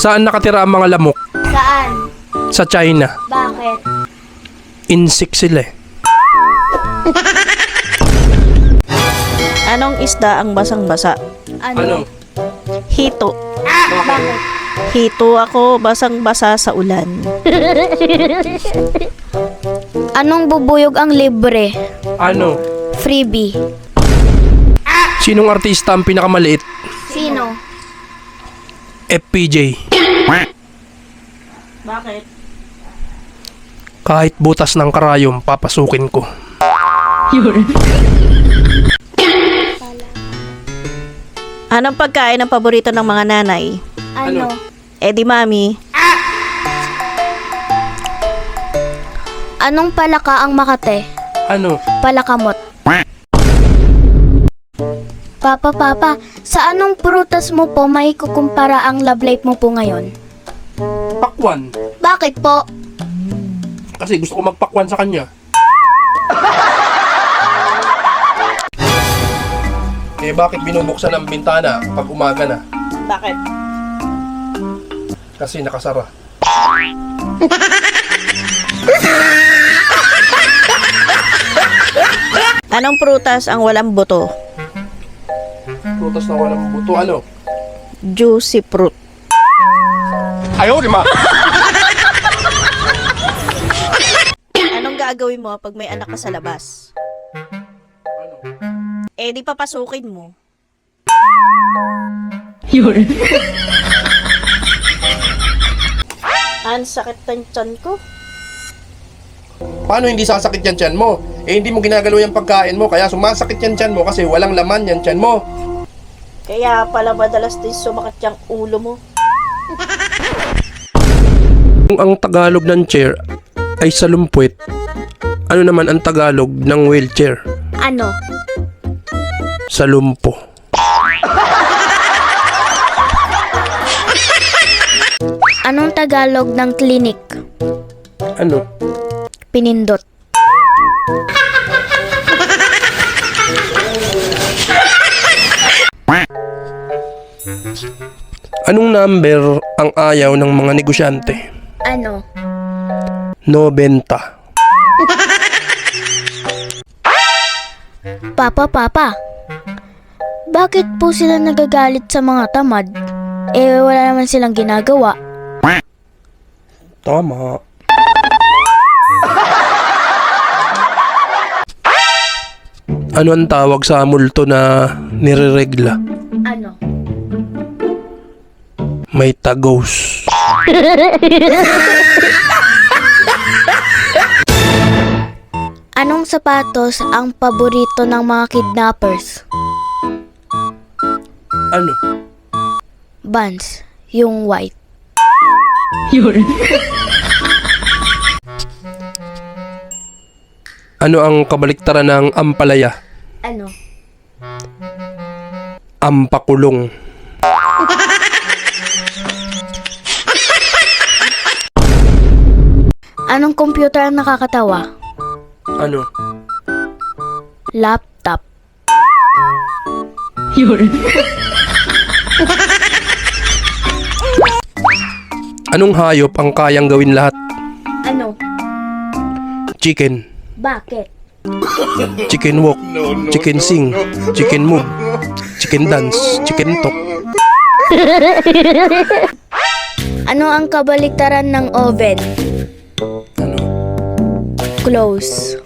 Saan nakatira ang mga lamok? Saan? Sa China. Bakit? Insect sila eh. Anong isda ang basang-basa? Ano? Hito. Bakit? Hito ako, basang-basa sa ulan. Anong bubuyog ang libre? Ano? Freebie. Sinong artista ang pinakamaliit? Sino? FPJ. Bakit? Kahit butas ng karayom, papasukin ko. Anong pagkain ang paborito ng mga nanay? Ano? Eh di mami. Anong palaka ang Makate? Ano? Palakamot. Papa, sa anong prutas mo po may kukumpara ang love life mo po ngayon? Pakwan. Bakit po? Kasi gusto ko magpakwan sa kanya. Eh bakit binubuksan ang bintana pag umaga na? Bakit? Kasi nakasara. Anong prutas ang walang buto? Prutas na walang buto. Ano? Juicy fruit. Ayaw, di ma! Anong gagawin mo pag may anak ka sa labas? Eh di papasukin mo. Ang sakit ng tiyan ko. Paano hindi sasakit yan tiyan mo? Eh hindi mo ginagalaw yung pagkain mo, kaya sumasakit yan tiyan mo kasi walang laman yan tiyan mo. Kaya pala madalas din sumakit yung ulo mo. Kung ang Tagalog ng chair ay salumpwet, ano naman ang Tagalog ng wheelchair? Ano? Salumpo. Anong Tagalog ng clinic? Ano? Pinindot. Anong number ang ayaw ng mga negosyante? Ano? 90. Papa. Bakit po sila nagagalit sa mga tamad? Eh, wala naman silang ginagawa. Tama. Ano ang tawag sa multo na nireregla? Ano? May tagos. Anong sapatos ang paborito ng mga kidnappers? Ano? Vans, yung white. Ano ang kabaliktaran ng ampalaya? Ano? Ampakulong. Anong computer ang nakakatawa? Ano? Laptop. Anong hayop ang kayang gawin lahat? Ano? Chicken. Bakit? Chicken walk. Chicken sing. Chicken move. Chicken dance. Chicken talk. Ano ang kabaliktaran ng oven? Ano? Close.